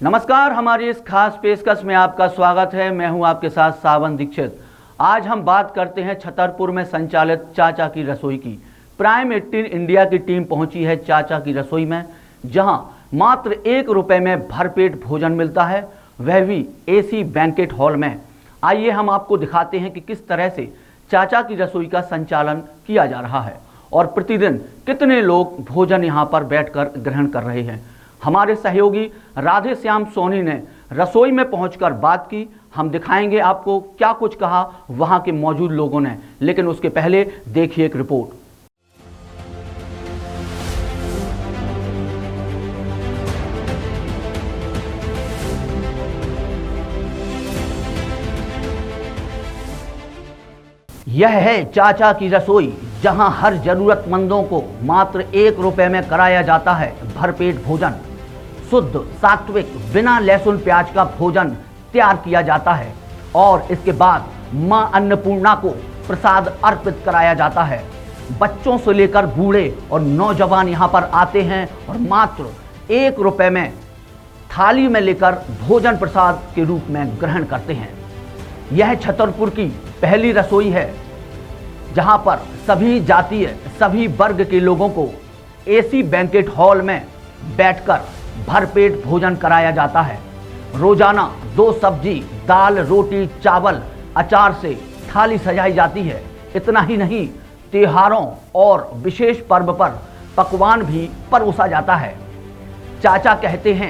नमस्कार, हमारी इस खास पेशकश में आपका स्वागत है। मैं हूं आपके साथ सावन दीक्षित। आज हम बात करते हैं छतरपुर में संचालित चाचा की रसोई की। प्राइम 18 इंडिया की टीम पहुंची है चाचा की रसोई में, जहां मात्र 1 रुपए में भरपेट भोजन मिलता है, वह भी एसी बैंकेट हॉल में। आइए हम आपको दिखाते हैं कि किस तरह से चाचा की रसोई का संचालन किया जा रहा है और प्रतिदिन कितने लोग भोजन यहां पर बैठकर ग्रहण कर रहे हैं। हमारे सहयोगी राधे श्याम सोनी ने रसोई में पहुंचकर बात की। हम दिखाएंगे आपको क्या कुछ कहा वहां के मौजूद लोगों ने, लेकिन उसके पहले देखिए एक रिपोर्ट। यह है चाचा की रसोई, जहां हर जरूरतमंदों को मात्र 1 रुपए में कराया जाता है भरपेट भोजन। शुद्ध, सात्विक, बिना लहसुन प्याज का भोजन तैयार किया जाता है और इसके बाद मां अन्नपूर्णा को प्रसाद अर्पित कराया जाता है। बच्चों से लेकर बूढ़े और नौजवान यहां पर आते हैं और मात्र 1 रुपए में थाली में लेकर भोजन प्रसाद के रूप में ग्रहण करते हैं। यह छतरपुर की पहली रसोई है जहां पर सभी जातीय, सभी वर्ग के लोगों को एसी बैंकेट हॉल में बैठकर भरपेट भोजन कराया जाता है। रोजाना 2 सब्जी, दाल, रोटी, चावल, अचार से थाली सजाई जाती है। इतना ही नहीं, त्योहारों और विशेष पर्व पर पकवान भी परोसा जाता है। चाचा कहते हैं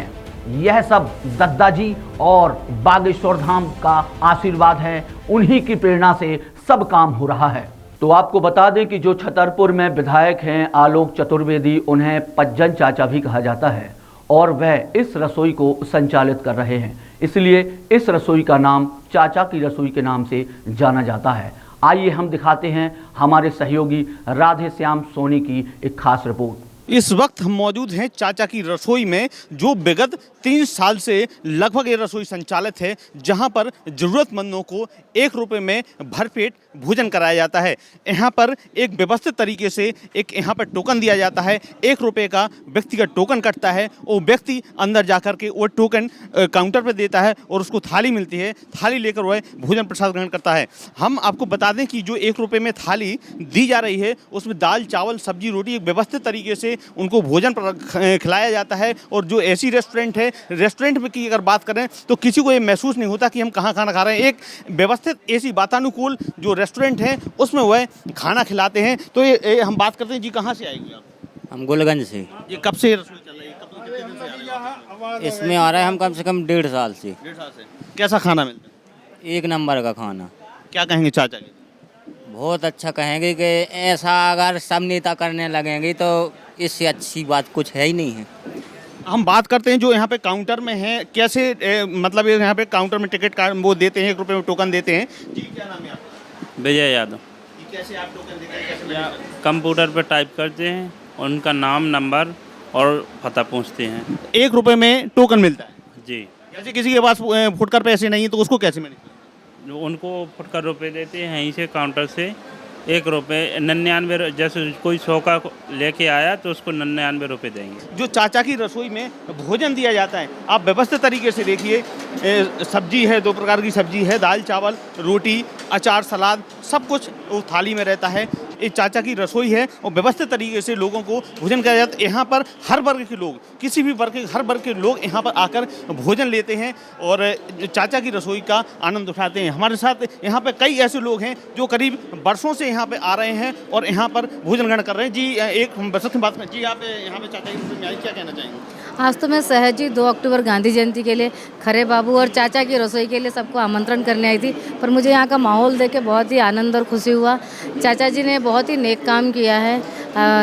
यह सब दद्दाजी और बागेश्वर धाम का आशीर्वाद है, उन्हीं की प्रेरणा से सब काम हो रहा है। तो आपको बता दें कि जो छतरपुर में विधायक हैं आलोक चतुर्वेदी, उन्हें पज्जन चाचा भी कहा जाता है और वह इस रसोई को संचालित कर रहे हैं, इसलिए इस रसोई का नाम चाचा की रसोई के नाम से जाना जाता है। आइए हम दिखाते हैं हमारे सहयोगी राधे श्याम सोनी की एक खास रिपोर्ट। इस वक्त हम मौजूद हैं चाचा की रसोई में, जो विगत 3 साल से लगभग ये रसोई संचालित है, जहां पर ज़रूरतमंदों को 1 रुपए में भरपेट भोजन कराया जाता है। यहाँ पर एक व्यवस्थित तरीके से एक यहाँ पर टोकन दिया जाता है। 1 रुपए का व्यक्ति का टोकन कटता है, वो व्यक्ति अंदर जाकर के वो टोकन काउंटर पर देता है और उसको थाली मिलती है। थाली लेकर वह भोजन प्रसाद ग्रहण करता है। हम आपको बता दें कि जो 1 रुपए में थाली दी जा रही है, उसमें दाल, चावल, सब्जी, रोटी एक व्यवस्थित तरीके से उनको भोजन खिलाया जाता है। और जो ऐसी रेस्टोरेंट है, रेस्टोरेंट में की अगर बात करें तो किसी को ये महसूस नहीं होता कि हम कहाँ खाना खा रहे हैं। एक व्यवस्थित ऐसी वातानुकूल जो रेस्टोरेंट है उसमें वह खाना खिलाते हैं। तो ये हम बात करते हैं जी, कहाँ से आएंगे आप? हम गोलगंज से। ये कब से रसोई चल रही है? कितने दिन से आ रहे हैं? इसमें आ रहे हैं हम कम से कम 1.5 साल से। 1.5 साल से। कैसा खाना मिलता है? 1 नंबर का खाना। क्या कहेंगे चाचा जी? बहुत अच्छा कहेंगे कि ऐसा अगर सब नेता करने लगेंगे तो इससे अच्छी बात कुछ है ही नहीं है। हम बात करते हैं जो यहाँ पे काउंटर में है, कैसे मतलब यहाँ पे काउंटर में टिकट कार्ड वो देते हैं, 1 रुपए में टोकन देते हैं जी। क्या नाम है आपका? विजय यादव। कैसे आप टोकन देते हैं, कैसे या मिलता कंप्यूटर पर टाइप करते हैं, उनका नाम, नंबर और पता पूछते हैं। है? 1 रुपए में टोकन मिलता है जी। जैसे किसी के पास फुटकर पैसे नहीं है तो उसको कैसे मिलेगा? जो उनको फुटकर रुपए देते हैं यहीं से काउंटर से 1 रुपए 99। जैसे कोई 100 का लेके आया तो उसको 99 रुपए देंगे। जो चाचा की रसोई में भोजन दिया जाता है, आप व्यवस्थित तरीके से देखिए। सब्जी है, 2 प्रकार की सब्जी है, दाल, चावल, रोटी, अचार, सलाद, सब कुछ वो थाली में रहता है। ये चाचा की रसोई है और व्यवस्थित तरीके से लोगों को भोजन किया जाता है। यहाँ पर हर वर्ग के लोग, किसी भी वर्ग के, हर वर्ग के लोग यहाँ पर आकर भोजन लेते हैं और चाचा की रसोई का आनंद उठाते हैं। हमारे साथ यहाँ पर कई ऐसे लोग हैं जो करीब वर्षों से यहाँ पे आ रहे हैं और यहाँ पर भोजन ग्रहण कर रहे हैं जी। एक हम बस की बात करें जी, आप यहाँ पे चाचा की रसोई में आए, क्या कहना चाहेंगे? आज तो मैं सहज ही 2 अक्टूबर गांधी जयंती के लिए खरे बाबू और चाचा की रसोई के लिए सबको आमंत्रण करने आई थी, पर मुझे यहाँ का माहौल देख के बहुत ही आनंद और खुशी हुआ। चाचा जी ने बहुत ही नेक काम किया है।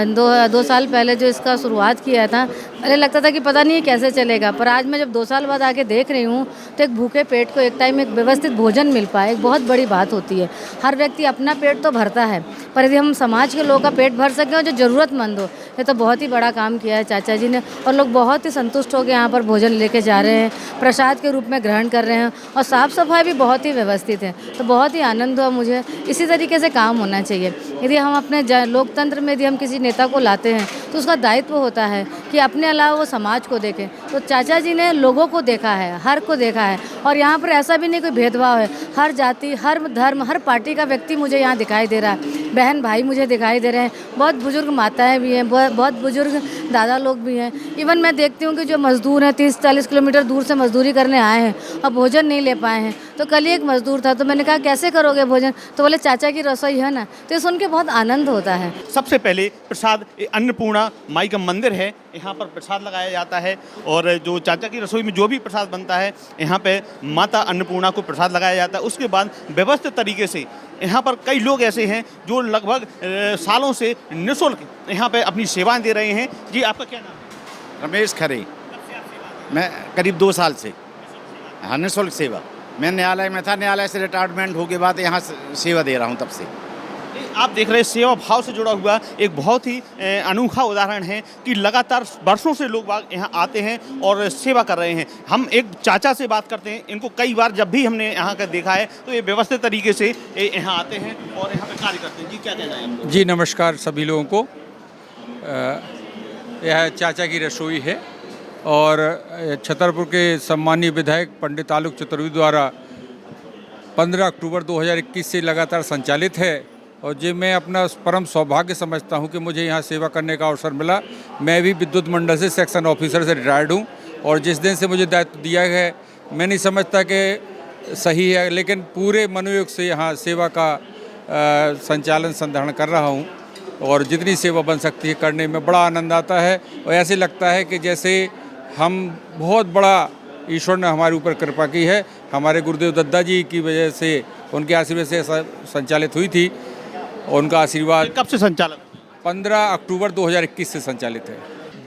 2 साल पहले जो इसका शुरुआत किया था, पहले लगता था कि पता नहीं कैसे चलेगा, पर आज मैं जब 2 साल बाद आके देख रही हूँ तो एक भूखे पेट को एक टाइम एक व्यवस्थित भोजन मिल पाए, एक बहुत बड़ी बात होती है। हर व्यक्ति अपना पेट तो भरता है, पर यदि हम समाज के लोगों का पेट भर सकें और जो ज़रूरतमंद हो, ये तो बहुत ही बड़ा काम किया है चाचा जी ने। और लोग बहुत ही संतुष्ट होकर यहाँ पर भोजन लेके जा रहे हैं, प्रसाद के रूप में ग्रहण कर रहे हैं और साफ़ सफाई भी बहुत ही व्यवस्थित है। तो बहुत ही आनंद हुआ मुझे। इसी तरीके से काम होना चाहिए। यदि हम अपने लोकतंत्र में यदि हम किसी नेता को लाते हैं तो उसका दायित्व होता है कि अपने अलावा वो समाज को देखें। तो चाचा जी ने लोगों को देखा है, हर को देखा है, और यहाँ पर ऐसा भी नहीं कोई भेदभाव है। हर जाति, हर धर्म, हर पार्टी का व्यक्ति मुझे यहाँ दिखाई दे रहा है। बहन भाई मुझे दिखाई दे रहे हैं, बहुत बुजुर्ग माताएं भी हैं, बहुत बुजुर्ग दादा लोग भी हैं। इवन मैं देखती हूँ कि जो मज़दूर हैं 30-40 किलोमीटर दूर से मज़दूरी करने आए हैं और भोजन नहीं ले पाए हैं। तो कल ही एक मज़दूर था, तो मैंने कहा कैसे करोगे भोजन, तो बोले चाचा की रसोई है ना। तो ये सुन के बहुत आनंद होता है। सबसे पहले प्रसाद अन्नपूर्णा माई का मंदिर है, यहाँ पर प्रसाद लगाया जाता है और जो चाचा की रसोई में जो भी प्रसाद बनता है यहाँ पे माता अन्नपूर्णा को प्रसाद लगाया जाता है। उसके बाद व्यवस्थित तरीके से यहाँ पर कई लोग ऐसे हैं जो लगभग सालों से निःशुल्क यहाँ पे अपनी सेवाएं दे रहे हैं। जी, आपका क्या नाम है? रमेश खरे। मैं करीब 2 साल से, हाँ, निःशुल्क सेवा। मैं न्यायालय में था, न्यायालय से रिटायरमेंट हो के बाद यहाँ सेवा दे रहा हूँ तब से। आप देख रहे हैं सेवा भाव से जुड़ा हुआ एक बहुत ही अनोखा उदाहरण है कि लगातार वर्षों से लोग यहाँ आते हैं और सेवा कर रहे हैं। हम एक चाचा से बात करते हैं, इनको कई बार जब भी हमने यहाँ का देखा है तो ये व्यवस्थित तरीके से यहाँ आते हैं और यहाँ पे कार्य करते हैं। जी, क्या कहना है आपको? जी नमस्कार सभी लोगों को। यह चाचा की रसोई है और छतरपुर के सम्मानीय विधायक पंडित आलोक चतुर्वेदी द्वारा 15 अक्टूबर 2021 से लगातार संचालित है और जो मैं अपना परम सौभाग्य समझता हूं कि मुझे यहां सेवा करने का अवसर मिला। मैं भी विद्युत मंडल से सेक्शन ऑफिसर से रिटायर्ड हूं और जिस दिन से मुझे दायित्व दिया है मैं नहीं समझता कि सही है, लेकिन पूरे मनोयोग से यहां सेवा का संचालन संधारण कर रहा हूं और जितनी सेवा बन सकती है करने में बड़ा आनंद आता है और ऐसे लगता है कि जैसे हम बहुत बड़ा ईश्वर ने हमारे ऊपर कृपा की है। हमारे गुरुदेव दद्दा जी की वजह से, उनके आशीर्वाद से ऐसा संचालित हुई थी और उनका आशीर्वाद। कब से संचालित? 15 अक्टूबर 2021 से संचालित है।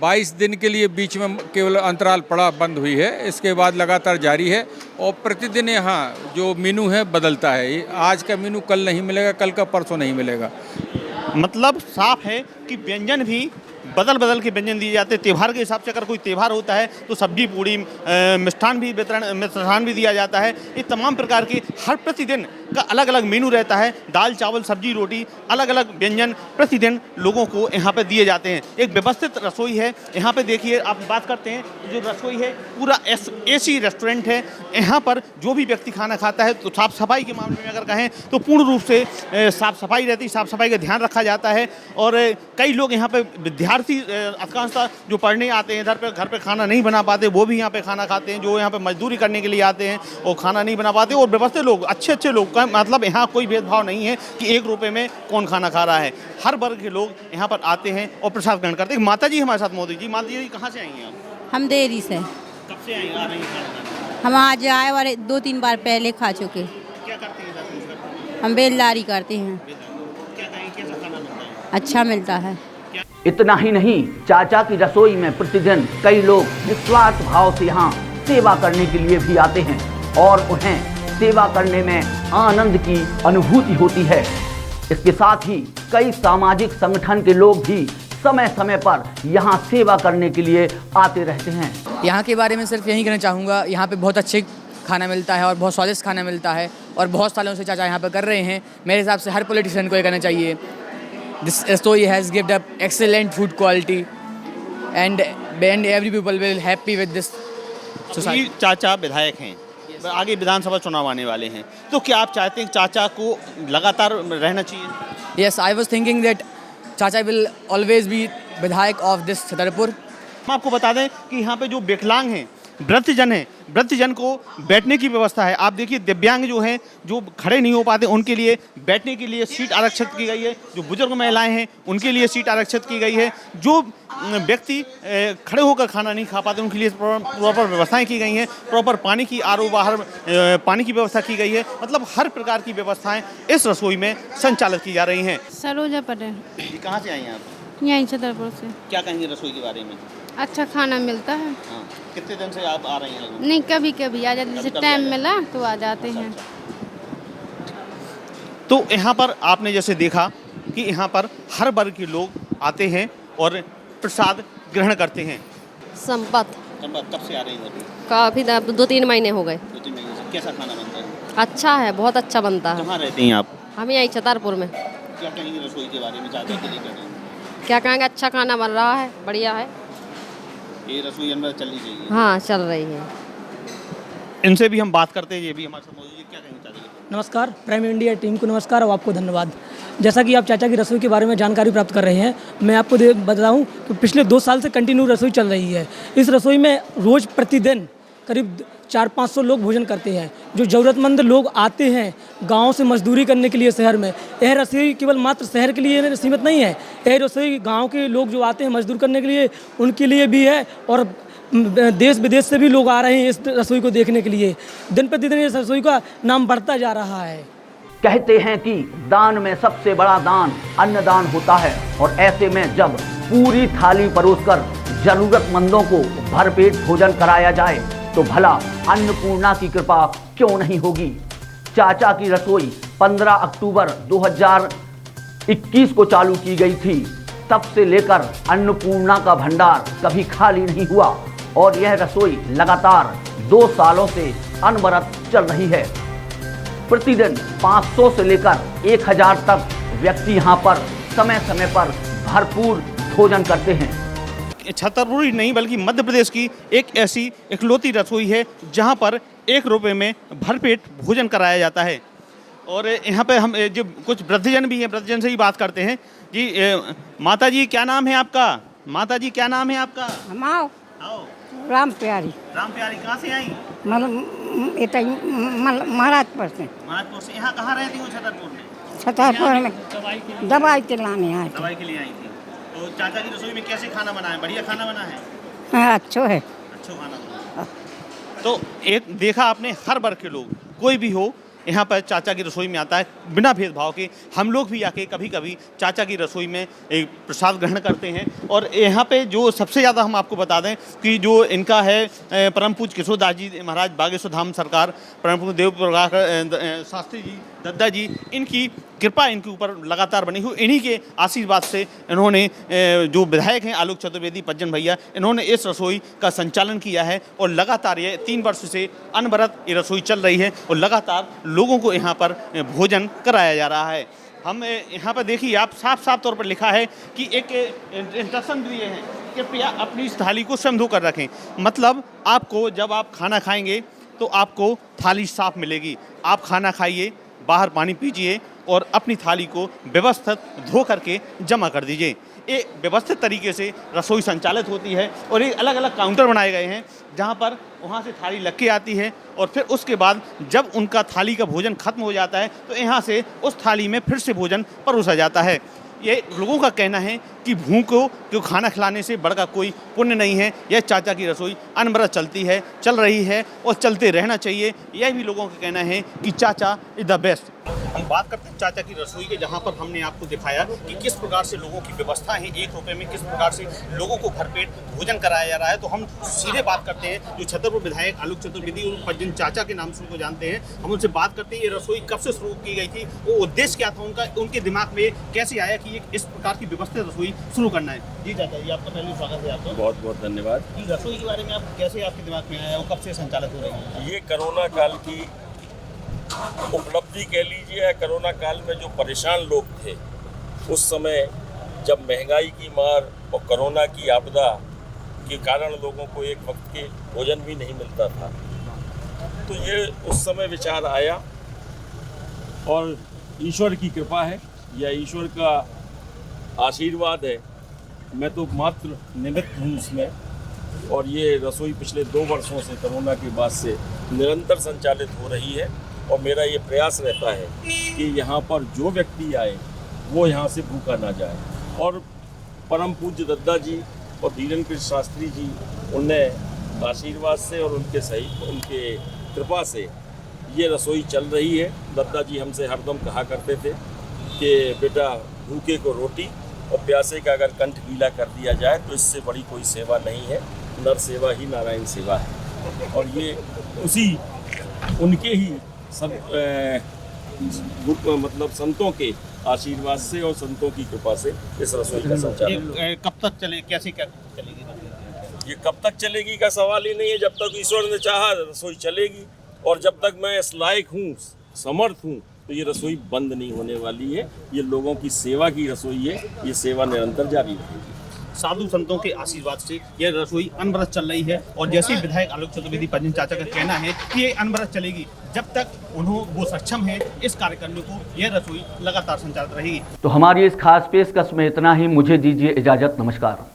22 दिन के लिए बीच में केवल अंतराल पड़ा बंद हुई है, इसके बाद लगातार जारी है और प्रतिदिन यहाँ जो मेनू है बदलता है। आज का मेनू कल नहीं मिलेगा, कल का परसों नहीं मिलेगा। मतलब साफ है कि व्यंजन भी बदल के व्यंजन दिए जाते हैं। त्यौहार के हिसाब से अगर कोई त्यौहार होता है तो सब्जी पूड़ी मिष्ठान भी दिया जाता है। ये तमाम प्रकार के हर प्रतिदिन का अलग अलग मेनू रहता है। दाल चावल सब्जी रोटी अलग अलग व्यंजन प्रतिदिन लोगों को यहाँ पे दिए जाते हैं। एक व्यवस्थित रसोई है। यहाँ पे देखिए, आप बात करते हैं जो रसोई है पूरा एसी रेस्टोरेंट है। यहाँ पर जो भी व्यक्ति खाना खाता है तो साफ़ सफाई के मामले में अगर कहें तो पूर्ण रूप से साफ़ सफाई रहती है, साफ़ सफाई का ध्यान रखा जाता है। और कई लोग यहाँ पे विद्यार्थी अधिकांशतः जो पढ़ने आते हैं इधर पे, घर पे खाना नहीं बना पाते, वो भी यहाँ पे खाना खाते हैं। जो यहाँ पे मजदूरी करने के लिए आते हैं और खाना नहीं बना पाते, और व्यवस्थित लोग, अच्छे लोग का मतलब यहाँ कोई भेदभाव नहीं है कि 1 रुपये में कौन खाना खा रहा है। हर वर्ग के लोग यहाँ पर आते हैं और प्रसाद ग्रहण करते हैं। माता जी हमारे साथ मौजूद जी। माता जी कहाँ से आई हैं आप? हम देरी से। कब से आई? आ रही हैं? हम आज आए और 2-3 बार पहले खा चुके। क्या करते हैं? हम बेलदारी करते हैं। क्या कहें, कैसा खाना मिलता है? अच्छा मिलता है। इतना ही नहीं, चाचा की रसोई में प्रतिदिन कई लोग निस्वार्थ भाव से यहाँ सेवा करने के लिए भी आते हैं और उन्हें सेवा करने में आनंद की अनुभूति होती है। इसके साथ ही कई सामाजिक संगठन के लोग भी समय समय पर यहाँ सेवा करने के लिए आते रहते हैं। यहाँ के बारे में सिर्फ यही कहना चाहूँगा, यहाँ पे बहुत अच्छे खाना मिलता है और बहुत स्वादिष्ट खाना मिलता है और बहुत सालों से चाचा यहाँ पर कर रहे हैं। मेरे हिसाब से हर पॉलिटिशियन को ये करना चाहिए। This story has given up excellent food quality and every people will happy with this society. चाचा विधायक हैं, आगे विधानसभा चुनाव आने वाले हैं, तो क्या आप चाहते हैं चाचा को लगातार रहना चाहिए? Yes, I was thinking that चाचा will always be विधायक of this छतरपुर। हम आपको बता दें कि यहाँ पे जो विकलांग हैं, वृद्धजन हैं, वृद्धजन को बैठने की व्यवस्था है। आप देखिए, दिव्यांग जो हैं, जो खड़े नहीं हो पाते, उनके लिए बैठने के लिए सीट आरक्षित की गई है। जो बुजुर्ग महिलाएं हैं उनके लिए सीट आरक्षित की गई है। जो व्यक्ति खड़े होकर खाना नहीं खा पाते उनके लिए प्रॉपर व्यवस्थाएं की गई हैं। प्रॉपर पानी की आरओ बाहर पानी की व्यवस्था की गई है। मतलब हर प्रकार की व्यवस्थाएं इस रसोई में संचालित की जा रही हैं। सरोजा पटेल। कहाँ से आई हैं आप? यहीं छतरपुर से। क्या कहेंगे रसोई के बारे में? अच्छा खाना मिलता है। हाँ। कितने दिन से आप आ रही हैं? नहीं, कभी कभी आ जाते, जैसे टाइम मिला तो आ जाते हैं। तो यहाँ पर आपने जैसे देखा कि यहाँ पर हर वर्ग के लोग आते हैं और प्रसाद ग्रहण करते हैं। संपत। कब से आ रही हैं? काफ़ी 2-3 महीने हो गए। 2-3 महीने से। कैसा खाना बनता है? अच्छा है, बहुत अच्छा बनता है। कहाँ रहती हैं आप? हम यहीं छतरपुर में। क्या कहेंगे रसोई के बारे में? चाचा के लिए क्या कहेंगे, अच्छा खाना बन रहा है, बढ़िया है। ये रसोई अनवर चलनी चाहिए। हाँ, चल रही है। इनसे भी हम बात करते हैं, ये भी हमारे साथ मौजूद है। क्या कहेंगे चाचा जी? नमस्कार, प्राइम इंडिया टीम को नमस्कार और आपको धन्यवाद। जैसा कि आप चाचा की रसोई के बारे में जानकारी प्राप्त कर रहे हैं, मैं आपको बताऊं कि पिछले 2 साल से कंटिन्यू रसोई चल रही है। इस रसोई में रोज़ प्रतिदिन करीब 400-500 लोग भोजन करते हैं। जो ज़रूरतमंद लोग आते हैं गांव से मजदूरी करने के लिए शहर में, यह रसोई केवल मात्र शहर के लिए सीमित नहीं है। यह रसोई गांव के लोग जो आते हैं मजदूर करने के लिए, उनके लिए भी है, और देश विदेश से भी लोग आ रहे हैं इस रसोई को देखने के लिए। दिन प्रतिदिन इस रसोई का नाम बढ़ता जा रहा है। कहते हैं कि दान में सबसे बड़ा दान अन्नदान होता है, और ऐसे में जब पूरी थाली परोसकर जरूरतमंदों को भरपेट भोजन कराया जाए तो भला अन्नपूर्णा की कृपा क्यों नहीं होगी। चाचा की रसोई 15 अक्टूबर 2021 को चालू की गई थी। तब से लेकर अन्नपूर्णा का भंडार कभी खाली नहीं हुआ, और यह रसोई लगातार 2 सालों से अनवरत चल रही है। प्रतिदिन 500 से लेकर 1000 तक व्यक्ति यहाँ पर समय समय पर भरपूर भोजन करते हैं। छतरपुर ही नहीं बल्कि मध्य प्रदेश की एक ऐसी इकलौती रसोई है जहाँ पर 1 रुपये में भरपेट भोजन कराया जाता है। और यहाँ पे हम जो कुछ वृद्धजन भी हैं, वृद्धजन से ही बात करते हैं। जी माता जी क्या नाम है आपका? माता जी क्या नाम है आपका? आओ आओ। राम प्यारी। राम प्यारी कहाँ से आई? महाराजपुर से। महाराजपुर से। यहाँ कहाँ रहती हो छतरपुर में? छतरपुर में दवाई के लाने आए थे। दवाई के लिए आई थी। तो चाचा की रसोई में कैसे खाना बना है? बढ़िया खाना बना है? हाँ, अच्छो है। अच्छा खाना बना। तो एक देखा आपने, हर वर्ग के लोग कोई भी हो यहाँ पर चाचा की रसोई में आता है बिना भेदभाव के। हम लोग भी आके कभी कभी चाचा की रसोई में एक प्रसाद ग्रहण करते हैं। और यहाँ पे जो सबसे ज़्यादा हम आपको बता दें कि जो इनका है परम पूज्य किशोरदास जी महाराज बागेश्वर धाम सरकार, परम पूज्य देव प्रकाश शास्त्री जी दद्दा जी, इनकी कृपा इनके ऊपर लगातार बनी हुई। इन्हीं के आशीर्वाद से इन्होंने जो विधायक हैं आलोक चतुर्वेदी पज्जन भैया, इन्होंने इस रसोई का संचालन किया है। और लगातार ये 3 वर्ष से अनवरत ये रसोई चल रही है और लगातार लोगों को यहाँ पर भोजन कराया जा रहा है। हम यहाँ पर देखिए, आप साफ तौर पर लिखा है कि एक इंस्ट्रक्शन दिए हैं, कृपया अपनी इस थाली को स्वयं धोकर रखें। मतलब आपको जब आप खाना खाएंगे तो आपको थाली साफ मिलेगी। आप खाना खाइए, बाहर पानी पीजिए और अपनी थाली को व्यवस्थित धो करके जमा कर दीजिए। ये व्यवस्थित तरीके से रसोई संचालित होती है और ये अलग अलग काउंटर बनाए गए हैं जहाँ पर वहाँ से थाली लग के आती है और फिर उसके बाद जब उनका थाली का भोजन खत्म हो जाता है तो यहाँ से उस थाली में फिर से भोजन परोसा जाता है। ये लोगों का कहना है कि भूखों को खाना खिलाने से बढ़कर कोई पुण्य नहीं है। यह चाचा की रसोई अनवरत चलती है, चल रही है और चलते रहना चाहिए। यह भी लोगों का कहना है कि चाचा इज द बेस्ट। हम बात करते हैं चाचा की रसोई के, जहाँ पर हमने आपको दिखाया कि किस प्रकार से लोगों की व्यवस्था है 1 रुपये में, किस प्रकार से लोगों को भरपेट भोजन कराया जा रहा है। तो हम सीधे बात करते हैं जो छतरपुर विधायक आलोक चतुर्वेदी और पज्जन चाचा के नाम से उनको जानते हैं, हम उनसे बात करते हैं ये रसोई कब से शुरू की गई थी, वो उद्देश्य क्या था उनका, उनके दिमाग में कैसे आया कि इस प्रकार की व्यवस्थित रसोई शुरू करना है। जी चाचा जी, आपका पहले स्वागत है। आपका बहुत बहुत धन्यवाद। रसोई के बारे में आप कैसे आपके दिमाग में आया, वो कब से संचालित हो रही है? ये कोरोना काल की उपलब्धि कह लीजिए या कोरोना काल में जो परेशान लोग थे उस समय, जब महंगाई की मार और कोरोना की आपदा के कारण लोगों को एक वक्त के भोजन भी नहीं मिलता था, तो ये उस समय विचार आया और ईश्वर की कृपा है या ईश्वर का आशीर्वाद है। मैं तो मात्र निमित्त हूँ उसमें। और ये रसोई पिछले 2 वर्षों से कोरोना के बाद से निरंतर संचालित हो रही है और मेरा ये प्रयास रहता है कि यहाँ पर जो व्यक्ति आए वो यहाँ से भूखा ना जाए। और परम पूज्य दद्दा जी और धीरेन्द्र कृष्ण शास्त्री जी, उनने आशीर्वाद से और उनके कृपा से ये रसोई चल रही है। दद्दा जी हमसे हरदम कहा करते थे कि बेटा, भूखे को रोटी और प्यासे का अगर कंठ गीला कर दिया जाए तो इससे बड़ी कोई सेवा नहीं है, नर सेवा ही नारायण सेवा है। और ये उनके ही सब मतलब संतों के आशीर्वाद से और संतों की कृपा से इस रसोई का संचालन। कब तक चले, कैसे क्या चलेगी? ये कब तक चलेगी का सवाल ही नहीं है। जब तक ईश्वर ने चाहा रसोई चलेगी, और जब तक मैं इस लायक हूँ, समर्थ हूँ तो ये रसोई बंद नहीं होने वाली है। ये लोगों की सेवा की रसोई है, ये सेवा निरंतर जारी रहेगी। साधु संतों के आशीर्वाद से यह रसोई अनवरत चल रही है और जैसे विधायक आलोक चतुर्वेदी परवीन चाचा का कहना है कि ये अनवरत चलेगी जब तक वो सक्षम है इस कार्य करने को, यह रसोई लगातार संचालित रहेगी। तो हमारी इस खास पेशकश में इतना ही। मुझे दीजिए इजाजत। नमस्कार।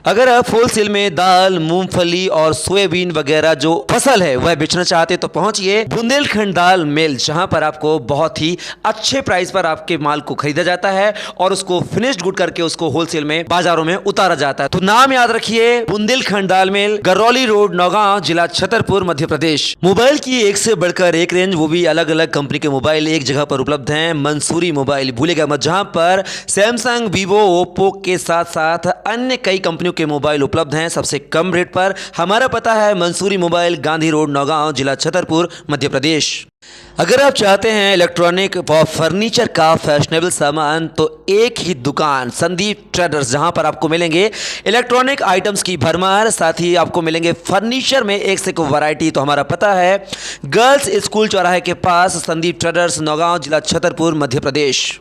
अगर आप होलसेल में दाल, मूंगफली और सोयाबीन वगैरह जो फसल है वह बेचना चाहते तो पहुंचिए बुंदेलखंड दाल मिल, जहां पर आपको बहुत ही अच्छे प्राइस पर आपके माल को खरीदा जाता है और उसको फिनिश्ड गुड करके उसको होलसेल में बाजारों में उतारा जाता है। तो नाम याद रखिए, बुंदेलखंड दाल मिल, गरौली रोड, नौगांव, जिला छतरपुर, मध्य प्रदेश। मोबाइल की एक से बढ़कर एक रेंज, वो भी अलग अलग कंपनी के मोबाइल एक जगह पर उपलब्ध हैं। मंसूरी मोबाइल भूलेगा मत, जहां पर सैमसंग, वीवो, ओप्पो के साथ साथ अन्य कई कंपनियों के मोबाइल उपलब्ध हैं सबसे कम रेट पर। हमारा पता है मंसूरी मोबाइल, गांधी रोड, नौगांव, जिला छतरपुर, मध्य प्रदेश। अगर आप चाहते हैं इलेक्ट्रॉनिक व फर्नीचर का फैशनेबल सामान तो एक ही दुकान संदीप ट्रेडर्स, जहां पर आपको मिलेंगे इलेक्ट्रॉनिक आइटम्स की भरमार, साथ ही आपको मिलेंगे फर्नीचर में एक से एक वैरायटी। तो हमारा पता है गर्ल्स स्कूल चौराहे के पास संदीप ट्रेडर्स, नौगांव, जिला छतरपुर, मध्य प्रदेश।